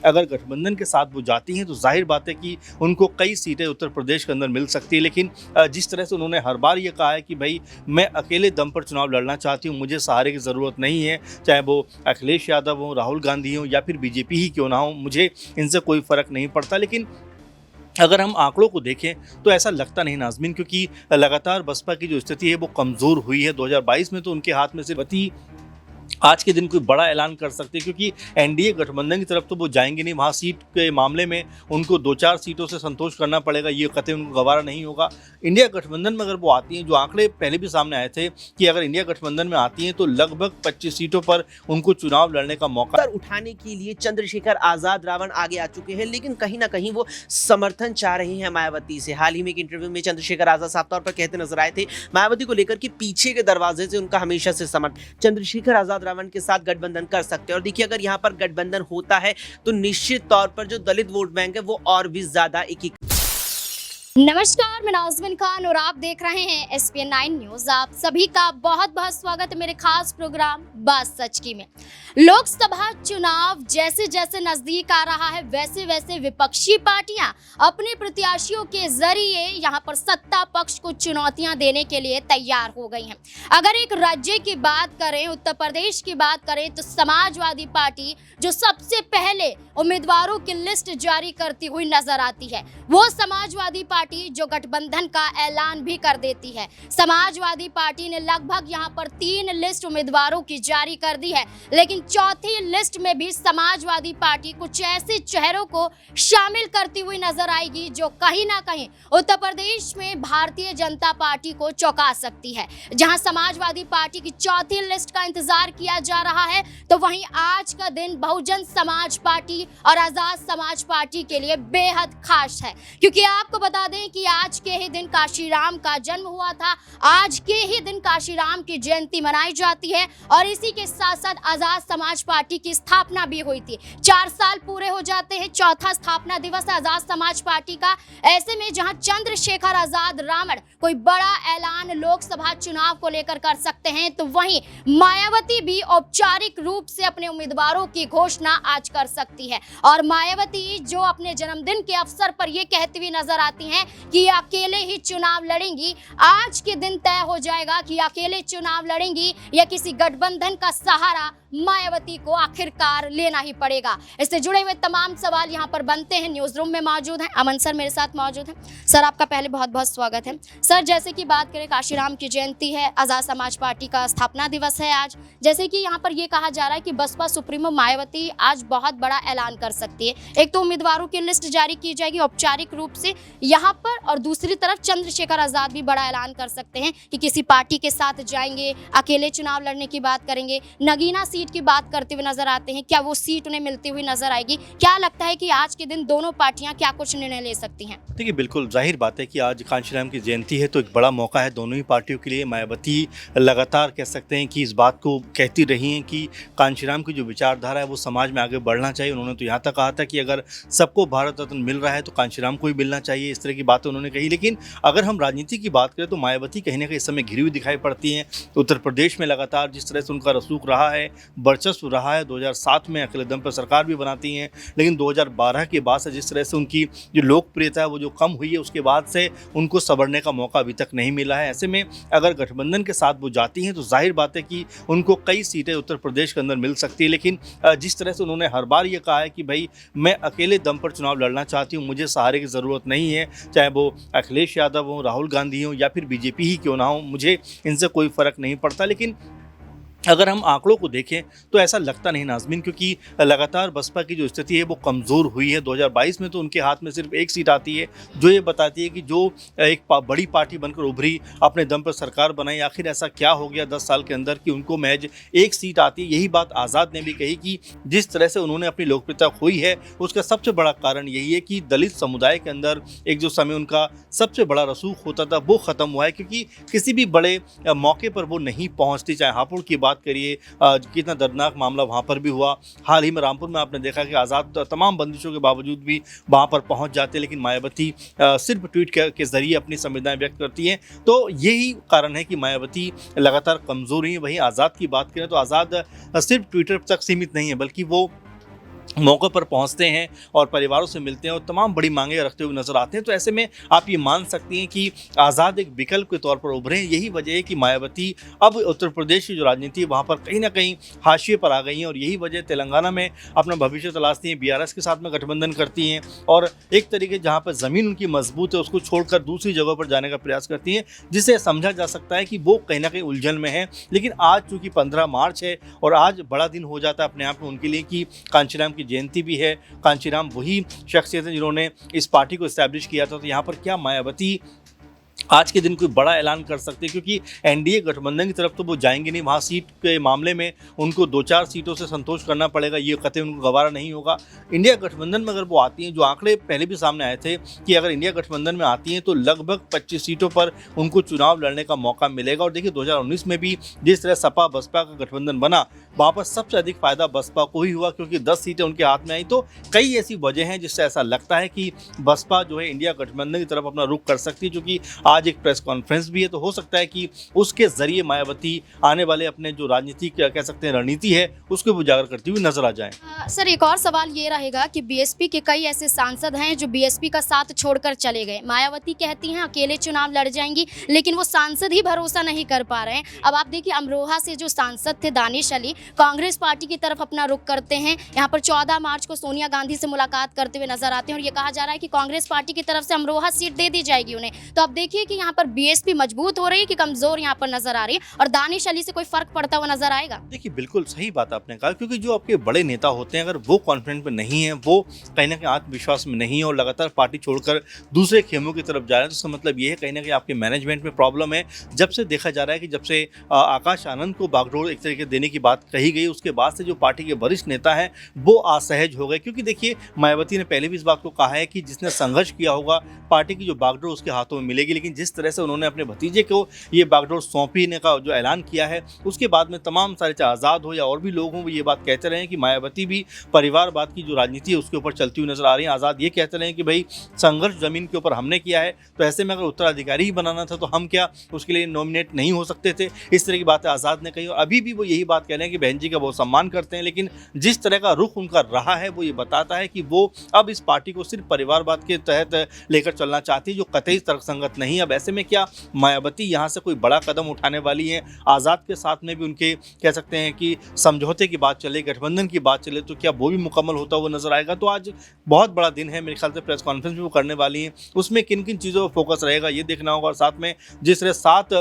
अगर गठबंधन के साथ वो जाती हैं तो जाहिर बात है कि उनको कई सीटें उत्तर प्रदेश के अंदर मिल सकती है। लेकिन जिस तरह से उन्होंने हर बार ये कहा है कि भाई मैं अकेले दम पर चुनाव लड़ना चाहती हूँ, मुझे सहारे की ज़रूरत नहीं है, चाहे वो अखिलेश यादव हो, राहुल गांधी हो या फिर बीजेपी ही क्यों ना हो, मुझे इनसे कोई फ़र्क नहीं पड़ता। लेकिन अगर हम आंकड़ों को देखें तो ऐसा लगता नहीं नाज़मीन, क्योंकि लगातार बसपा की जो स्थिति है वो कमज़ोर हुई है। 2022 में तो उनके हाथ में सिर्फ आज के दिन कोई बड़ा ऐलान कर सकते हैं, क्योंकि एनडीए गठबंधन की तरफ तो वो जाएंगे नहीं। वहाँ सीट के मामले में उनको 2-4 सीटों से संतोष करना पड़ेगा, ये कतई उनको गवारा नहीं होगा। इंडिया गठबंधन में अगर वो आती हैं, जो आंकड़े पहले भी सामने आए थे कि अगर इंडिया गठबंधन में आती हैं तो लगभग 25 सीटों पर उनको चुनाव लड़ने का मौका उठाने के लिए चंद्रशेखर आजाद रावण आगे आ चुके हैं, लेकिन कहीं ना कहीं वो समर्थन चाह रहे हैं मायावती से। हाल ही में एक इंटरव्यू में चंद्रशेखर आजाद साफ तौर पर कहते नजर आए थे मायावती को लेकर कि पीछे के दरवाजे से उनका हमेशा से समर्थन, चंद्रशेखर आजाद रावण के साथ गठबंधन कर सकते हैं। और देखिए, अगर यहाँ पर गठबंधन होता है तो निश्चित तौर पर जो दलित वोट बैंक है वो और भी ज्यादा नमस्कार, मैं नाज़मीन खान और आप देख रहे हैं SPN 9 न्यूज। आप सभी का बहुत बहुत स्वागत है मेरे खास प्रोग्राम बात सच की में। लोकसभा चुनाव जैसे जैसे नजदीक आ रहा है वैसे वैसे विपक्षी पार्टियां अपने प्रत्याशियों के जरिए यहां पर सत्ता पक्ष को चुनौतियां देने के लिए तैयार हो गई हैं। अगर एक राज्य की बात करें, उत्तर प्रदेश की बात करें, तो समाजवादी पार्टी जो सबसे पहले उम्मीदवारों की लिस्ट जारी करती हुई नजर आती है, वो समाजवादी पार्टी जो गठबंधन का ऐलान भी कर देती है। समाजवादी पार्टी ने लगभग यहां पर 3 लिस्ट उम्मीदवारों की जारी कर दी है, लेकिन चौथी लिस्ट में भी समाजवादी पार्टी कुछ ऐसे चेहरों को शामिल करती हुई नजर आएगी जो कहीं ना कहीं उत्तर प्रदेश में भारतीय जनता पार्टी को चौंका सकती है। जहां समाजवादी पार्टी की चौथी लिस्ट का इंतजार किया जा रहा है, तो वहीं आज का दिन बहुजन समाज पार्टी और आजाद समाज पार्टी के लिए बेहद खास है, क्योंकि आपको बता दें कि आज के ही दिन काशीराम का जन्म हुआ था। आज के ही दिन काशीराम की जयंती मनाई जाती है और इसी के साथ साथ आजाद समाज पार्टी की स्थापना भी हुई थी। 4 साल पूरे हो जाते हैं, चौथा स्थापना दिवस है आजाद समाज पार्टी का। ऐसे में जहां चंद्रशेखर आजाद रावण कोई बड़ा ऐलान लोकसभा चुनाव को लेकर कर सकते हैं, तो वहीं मायावती भी औपचारिक रूप से अपने उम्मीदवारों की घोषणा आज कर सकती है। और मायावती जो अपने जन्मदिन के अवसर पर यह कहती हुई नजर आती हैं कि अकेले ही चुनाव लड़ेंगी। आज के दिन तय हो जाएगा कि अकेले चुनाव लड़ेंगी या किसी गठबंधन का सहारा मायावती को आखिरकार लेना ही पड़ेगा। इससे जुड़े हुए तमाम सवाल यहाँ पर बनते हैं। न्यूज रूम में मौजूद हैं अमन सर, मेरे साथ मौजूद हैं। सर, आपका पहले बहुत बहुत स्वागत है। सर, जैसे कि बात करें, काशीराम की जयंती है, आजाद समाज पार्टी का स्थापना दिवस है आज। जैसे कि यहाँ पर यह कहा जा रहा है कि बसपा सुप्रीमो मायावती आज बहुत बड़ा ऐलान कर सकती है। एक तो उम्मीदवारों की लिस्ट जारी की जाएगी औपचारिक रूप से यहाँ पर, और दूसरी तरफ चंद्रशेखर आजाद भी बड़ा ऐलान कर सकते हैं कि किसी पार्टी के साथ जाएंगे, अकेले चुनाव लड़ने की बात करेंगे। नगीना सीट की बात करते हुए नजर आते हैं, क्या वो सीट उन्हें मिलती हुई नजर आएगी? क्या लगता है कि आज के दिन दोनों पार्टियां क्या कुछ निर्णय ले सकती हैं? देखिए, बिल्कुल जाहिर बात है कि आज कांशीराम की जयंती है तो एक बड़ा मौका है दोनों ही पार्टियों के लिए। मायावती लगातार कह सकते हैं कि इस बात को कहती रही हैं कि कांशीराम की जो विचारधारा है वो समाज में आगे बढ़ना चाहिए। उन्होंने तो यहाँ तक कहा था कि अगर सबको भारत रत्न मिल रहा है तो कांशीराम को ही मिलना चाहिए, इस तरह की बातें उन्होंने कही। लेकिन अगर हम राजनीति की बात करें तो मायावती कहीं ना कहीं इस समय घिरी हुई दिखाई पड़ती हैं। उत्तर प्रदेश में लगातार जिस तरह से उनका रसूख रहा है, वर्चस्व रहा है, 2007 में अकेले दम पर सरकार भी बनाती हैं, लेकिन 2012 के बाद से जिस तरह से उनकी जो लोकप्रियता है वो जो कम हुई है, उसके बाद से उनको संवरने का मौका अभी तक नहीं मिला है। ऐसे में अगर गठबंधन के साथ वो जाती हैं तो जाहिर बात है कि उनको कई सीटें उत्तर प्रदेश के अंदर मिल सकती है। लेकिन जिस तरह से उन्होंने हर बार ये कहा है कि भाई मैं अकेले दम पर चुनाव लड़ना चाहती हूँ, मुझे सहारे की ज़रूरत नहीं है, चाहे वो अखिलेश यादव हो, राहुल गांधी हो या फिर बीजेपी ही क्यों ना हो, मुझे इनसे कोई फ़र्क नहीं पड़ता। लेकिन अगर हम आंकड़ों को देखें तो ऐसा लगता नहीं नाज़मीन, क्योंकि लगातार बसपा की जो स्थिति है वो कमज़ोर हुई है। 2022 में तो उनके हाथ में सिर्फ एक सीट आती है, जो ये बताती है कि जो एक बड़ी पार्टी बनकर उभरी, अपने दम पर सरकार बनाई, आखिर ऐसा क्या हो गया 10 साल के अंदर कि उनको महज एक सीट आती है। यही बात आज़ाद ने भी कही कि जिस तरह से उन्होंने अपनी लोकप्रियता खोई है उसका सबसे बड़ा कारण यही है कि दलित समुदाय के अंदर एक जो समय उनका सबसे बड़ा रसूख होता था वो ख़त्म हुआ है, क्योंकि किसी भी बड़े मौके पर वो नहीं पहुँचती। चाहे हापुड़ की बात करिए, कितना दर्दनाक मामला वहाँ पर भी हुआ। हाल ही में रामपुर में आपने देखा कि आज़ाद तमाम बंदिशों के बावजूद भी वहाँ पर पहुँच जाते, लेकिन मायावती सिर्फ ट्वीट के जरिए अपनी संवेदनाएं व्यक्त करती हैं। तो यही कारण है कि मायावती लगातार कमज़ोर हुई है। वहीं आज़ाद की बात करें तो आज़ाद सिर्फ ट्विटर तक सीमित नहीं है, बल्कि वो मौके पर पहुंचते हैं और परिवारों से मिलते हैं और तमाम बड़ी मांगें रखते हुए नजर आते हैं। तो ऐसे में आप ये मान सकती हैं कि आज़ाद एक विकल्प के तौर पर उभरे हैं। यही वजह है कि मायावती अब उत्तर प्रदेश की जो राजनीति है वहाँ पर कहीं ना कहीं हाशिए पर आ गई हैं और यही वजह तेलंगाना में अपना भविष्य तलाशती हैं, बीआरएस के साथ में गठबंधन करती हैं और एक तरीके जहाँ पर ज़मीन उनकी मजबूत है उसको छोड़कर दूसरी जगह पर जाने का प्रयास करती हैं, जिससे समझा जा सकता है कि वो कहीं ना कहीं उलझन में है। लेकिन आज चूँकि 15 मार्च है और आज बड़ा दिन हो जाता है अपने आप में उनके लिए कि कांचीराम की जयंती भी है। कांचीराम वही शख्सियत है जिन्होंने इस पार्टी को इस्टेब्लिश किया था। तो यहाँ पर क्या मायावती आज के दिन कोई बड़ा ऐलान कर सकते हैं, क्योंकि एनडीए गठबंधन की तरफ तो वो जाएंगे नहीं, वहाँ सीट के मामले में उनको 2-4 सीटों से संतोष करना पड़ेगा, ये कतई उनको गवारा नहीं होगा। इंडिया गठबंधन में अगर वो आती हैं, जो आंकड़े पहले भी सामने आए थे कि अगर इंडिया गठबंधन में आती हैं तो लगभग 25 सीटों पर उनको चुनाव लड़ने का मौका मिलेगा। और देखिए 2019 में भी जिस तरह सपा बसपा का गठबंधन बना वहाँ पर सबसे अधिक फायदा बसपा को ही हुआ, क्योंकि 10 सीटें उनके हाथ में आई। तो कई ऐसी वजह हैं जिससे ऐसा लगता है कि बसपा जो है इंडिया गठबंधन की तरफ अपना रुख कर सकती है। क्योंकि आज एक प्रेस कॉन्फ्रेंस भी है, तो हो सकता है कि उसके जरिए मायावती आने वाले अपने जो राजनीति कह सकते हैं रणनीति है उसको उजागर करती हुई नजर आ जाए। सर एक और सवाल ये रहेगा कि बीएसपी के कई ऐसे सांसद हैं जो बीएसपी का साथ छोड़कर चले गए। मायावती कहती हैं अकेले चुनाव लड़ जाएंगी, लेकिन वो सांसद ही भरोसा नहीं कर पा रहे हैं। अब आप देखिए अमरोहा से जो सांसद थे दानिश अली कांग्रेस पार्टी की तरफ अपना रुख करते हैं। यहाँ पर 14 मार्च को सोनिया गांधी से मुलाकात करते हुए नजर आते हैं और ये कहा जा रहा है कि कांग्रेस पार्टी की तरफ से अमरोहा सीट दे दी जाएगी उन्हें। तो अब देखिए कि यहाँ पर बीएसपी मजबूत हो रही है कि कमजोर यहाँ पर नजर आ रही है और दानिश अली से कोई फर्क पड़ता हुआ नजर आएगा? देखिए बिल्कुल सही बात आपने कहा, क्योंकि जो आपके बड़े नेता होते हैं अगर वो कॉन्फिडेंट में नहीं है, वो कहीं ना कहीं आत्मविश्वास में नहीं है और लगातार पार्टी छोड़कर दूसरे खेमों की तरफ जा रहे हैं, तो इसका मतलब ये है कहीं ना कहीं आपके मैनेजमेंट में प्रॉब्लम है। जब से देखा जा रहा है कि जब से आकाश आनंद को बागडोर एक तरीके देने की बात कही गई, उसके बाद से जो पार्टी के वरिष्ठ नेता हैं वो असहज हो गए। क्योंकि देखिए मायावती ने पहले भी इस बात को कहा है कि जिसने संघर्ष किया होगा पार्टी की जो बागडोर उसके हाथों में मिलेगी, लेकिन जिस तरह से उन्होंने अपने भतीजे को ये बागडोर सौंपने का जो ऐलान किया है उसके बाद में तमाम सारे चाहे आज़ाद हो या और भी लोग हों वो ये बात कहते रहे हैं कि मायावती भी परिवारवाद की जो राजनीति है उसके ऊपर चलती हुई नजर आ रही है। आज़ाद ये कहते रहे हैं कि भाई संघर्ष जमीन के ऊपर हमने किया है, तो ऐसे में अगर उत्तराधिकारी ही बनाना था तो हम क्या उसके लिए नॉमिनेट नहीं हो सकते थे। इस तरह की बातें आज़ाद ने कही और अभी भी वो यही बात कह रहे हैं कि बहन जी का बहुत सम्मान करते हैं, लेकिन जिस तरह का रुख उनका रहा है वो ये बताता है कि वो अब इस पार्टी को सिर्फ परिवारवाद के तहत लेकर चलना चाहती है, जो कतई तर्कसंगत नहीं है। अब ऐसे में क्या मायावती यहाँ से कोई बड़ा कदम उठाने वाली है? आज़ाद के साथ में भी उनके कह सकते हैं कि समझौते की बात चले, गठबंधन की बात चले, तो क्या वो भी मुकम्मल होता हुआ नजर आएगा? तो आज बहुत बड़ा दिन है, मेरे ख्याल से प्रेस कॉन्फ्रेंस भी वो करने वाली हैं, उसमें किन किन चीज़ों पर फोकस रहेगा ये देखना होगा। और साथ में जिस तरह 7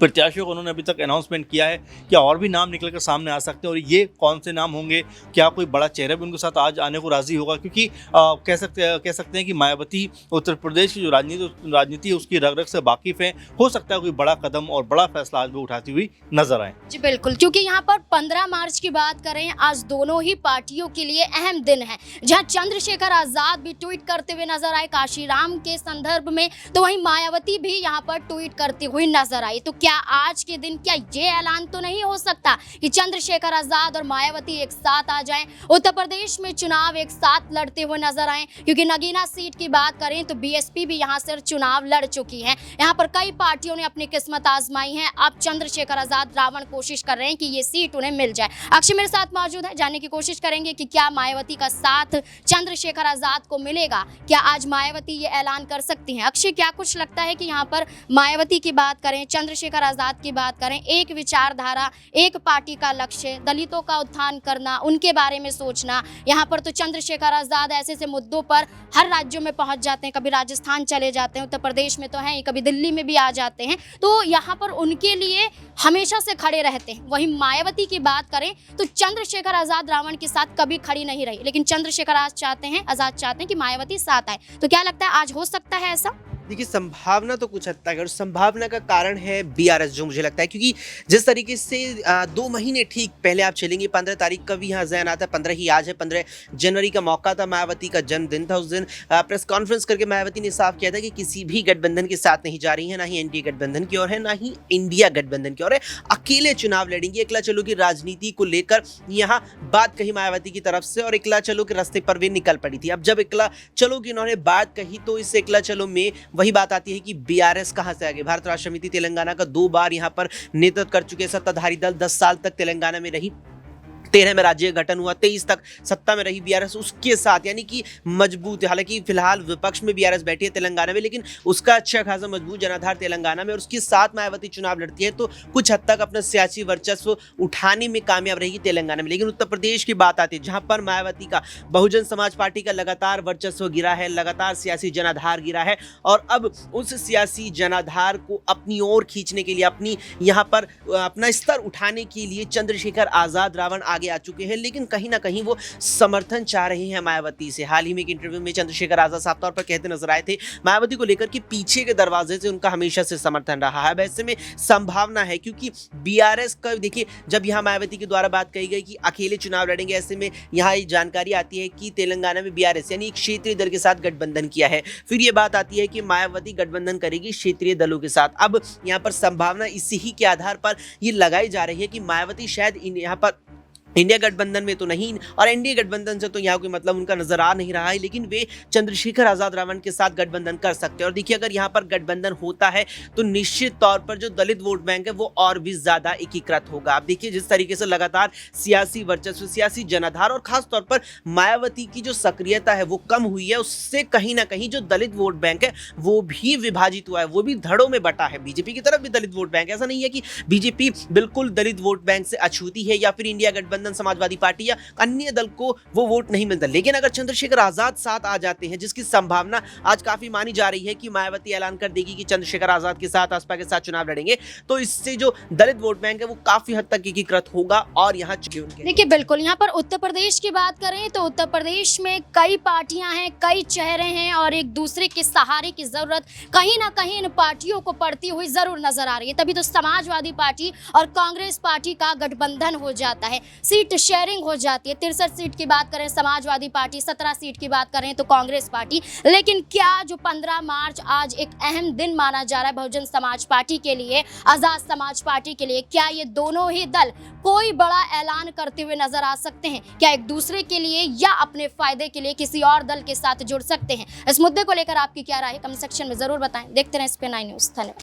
प्रत्याशियों को उन्होंने अभी तक अनाउंसमेंट किया है, क्या और भी नाम निकल कर सामने आ सकते हैं और ये कौन से नाम होंगे? क्या कोई बड़ा चेहरा भी उनके साथ आज आने को राजी होगा? क्योंकि कह सकते हैं कि मायावती उत्तर प्रदेश की जो राजनीति है उसकी रग रग से वाकिफ है। हो सकता है कोई बड़ा कदम और बड़ा फैसला आज भी उठाती हुई नजर आए। जी बिल्कुल, क्योंकि यहाँ पर 15 मार्च की बात करें, आज दोनों ही पार्टियों के लिए अहम दिन है, जहाँ चंद्रशेखर आजाद भी ट्वीट करते हुए नजर आए काशीराम के संदर्भ में, तो वहीं मायावती भी यहाँ पर ट्वीट करती हुई नजर आई। तो क्या आज के दिन क्या ये ऐलान तो नहीं हो सकता कि चंद्रशेखर आजाद और मायावती एक साथ आ जाएं, उत्तर प्रदेश में चुनाव एक साथ लड़ते हुए नजर आए? क्योंकि नगीना सीट की बात करें तो बीएसपी भी यहां से चुनाव लड़ चुकी है, यहां पर कई पार्टियों ने अपनी किस्मत आजमाई है। अब चंद्रशेखर आजाद रावण कोशिश कर रहे हैं कि ये सीट उन्हें मिल जाए। अक्षय मेरे साथ मौजूद है, जानने की कोशिश करेंगे कि क्या मायावती का साथ चंद्रशेखर आजाद को मिलेगा, क्या आज मायावती ये ऐलान कर सकती हैं? अक्षय क्या कुछ लगता है कि यहाँ पर मायावती की बात करें, चंद्रशेखर आजाद की बात करें, एक विचारधारा, एक पार्टी का लक्ष्य, दलितों का उत्थान करना, उनके बारे में सोचना, यहाँ पर तो चंद्रशेखर आजाद ऐसे ऐसे मुद्दों पर हर राज्यों में पहुंच जाते हैं, कभी राजस्थान चले जाते हैं, उत्तर प्रदेश में तो हैं, कभी दिल्ली में भी आ जाते हैं, तो यहाँ पर उनके लिए हमेशा से खड़े रहते हैं। वहीं मायावती की बात करें तो चंद्रशेखर आजाद रावण के साथ कभी खड़ी नहीं रही, लेकिन चंद्रशेखर आजाद चाहते हैं कि मायावती साथ आए। तो क्या लगता है आज हो सकता है ऐसा? देखिए संभावना तो कुछ हद तक है और संभावना का कारण है बीआरएस, जो मुझे लगता है, क्योंकि जिस तरीके से 2 महीने ठीक पहले आप चलेंगे, 15 तारीख का भी यहाँ जहन आता है, 15 ही आज है, 15 जनवरी का मौका था, मायावती का जन्मदिन था। उस दिन प्रेस कॉन्फ्रेंस करके मायावती ने साफ किया था कि किसी भी गठबंधन के साथ नहीं जा रही है, ना ही एनडीए गठबंधन की ओर है, ना ही इंडिया गठबंधन की ओर है, अकेले चुनाव लड़ेंगे। एकला चलो की राजनीति को लेकर यहाँ बात कही मायावती की तरफ से और एकला चलो के रास्ते पर वे निकल पड़ी थी। अब जब एकला चलो की इन्होंने बात कही तो इस एकला चलो में वही बात आती है कि बीआरएस कहां से आ गई। भारत राष्ट्र समिति तेलंगाना का 2 बार यहां पर नेतृत्व कर चुके सत्ताधारी दल, 10 साल तक तेलंगाना में रही, 13 में राज्य गठन हुआ, 23 तक सत्ता में रही बीआरएस, उसके साथ यानी कि मजबूत, हालांकि फिलहाल विपक्ष में बीआरएस बैठी है तेलंगाना में, लेकिन उसका अच्छा खासा मजबूत जनाधार तेलंगाना में, और उसके साथ मायावती चुनाव लड़ती है तो कुछ हद तक अपना सियासी वर्चस्व उठाने में कामयाब रहेगी तेलंगाना में। लेकिन उत्तर प्रदेश की बात आती है जहां पर मायावती का बहुजन समाज पार्टी का लगातार वर्चस्व गिरा है, लगातार सियासी जनाधार गिरा है, और अब उस सियासी जनाधार को अपनी ओर खींचने के लिए, अपनी यहाँ पर अपना स्तर उठाने के लिए चंद्रशेखर आजाद रावण आगे आ चुके हैं। लेकिन कहीं ना कहीं वो समर्थन चाह रहे हैं मायावती से। हाल ही में एक इंटरव्यू में चंद्रशेखर आजाद साफ तौर पर कहते नजर आए थे मायावती को लेकर कि पीछे के दरवाजे से उनका हमेशा से समर्थन रहा है। वैसे में संभावना है, क्योंकि बीआरएस का देखिए, जब यहाँ मायावती के द्वारा बात कही गई कि अकेले चुनाव लड़ेंगे, ऐसे में यहाँ ये जानकारी आती है कि तेलंगाना में बीआरएस यानी एक क्षेत्रीय दल के साथ गठबंधन किया है। फिर ये बात आती है कि मायावती गठबंधन करेगी क्षेत्रीय दलों के साथ। अब यहाँ पर संभावना इसी ही के आधार पर ये लगाई जा रही है कि मायावती शायद यहाँ पर इंडिया गठबंधन में तो नहीं, और एनडीए गठबंधन से तो यहाँ कोई मतलब उनका नजर आ नहीं रहा है, लेकिन वे चंद्रशेखर आजाद रावण के साथ गठबंधन कर सकते हैं। और देखिए, अगर यहाँ पर गठबंधन होता है तो निश्चित तौर पर जो दलित वोट बैंक है वो और भी ज्यादा एकीकृत होगा। आप देखिए, जिस तरीके से लगातार सियासी वर्चस्व, सियासी जनाधार और खास तौर पर मायावती की जो सक्रियता है वो कम हुई है, उससे कहीं ना कहीं जो दलित वोट बैंक है वो भी विभाजित हुआ है, वो भी धड़ों में बटा है। बीजेपी की तरफ भी दलित वोट बैंक, ऐसा नहीं है कि बीजेपी बिल्कुल दलित वोट बैंक से अछूती है या फिर इंडिया गठबंधन समाजवादी पार्टी या अन्य दल को वो वोट नहीं मिलता। लेकिन अगर चंद्रशेखर आजाद साथ आ जाते हैं, जिसकी संभावना आज काफी मानी जा रही है कि मायावती ऐलान कर देगी कि चंद्रशेखर आजाद के साथ, आसपा के साथ चुनाव लड़ेंगे, तो इससे जो दलित वोट बैंक है वो काफी हद तक एकीकृत होगा। और यहाँ देखिए, बिल्कुल यहाँ पर उत्तर प्रदेश की बात करें तो उत्तर प्रदेश में कई पार्टियां हैं, कई चेहरे हैं, और एक दूसरे के सहारे की जरूरत कहीं ना कहीं इन पार्टियों को पड़ती हुई जरूर नजर आ रही है। तभी तो समाजवादी पार्टी और कांग्रेस पार्टी का गठबंधन हो जाता है, सीट शेयरिंग हो जाती है। 63 सीट की बात करें समाजवादी पार्टी, 17 सीट की बात करें तो कांग्रेस पार्टी। लेकिन क्या जो 15 मार्च आज एक अहम दिन माना जा रहा है बहुजन समाज पार्टी के लिए, आजाद समाज पार्टी के लिए, क्या ये दोनों ही दल कोई बड़ा ऐलान करते हुए नजर आ सकते हैं? क्या एक दूसरे के लिए या अपने फायदे के लिए किसी और दल के साथ जुड़ सकते हैं? इस मुद्दे को लेकर आपकी क्या राय है? कमेंट सेक्शन में जरूर बताएं। देखते रहें SPN9 न्यूज़। धन्यवाद।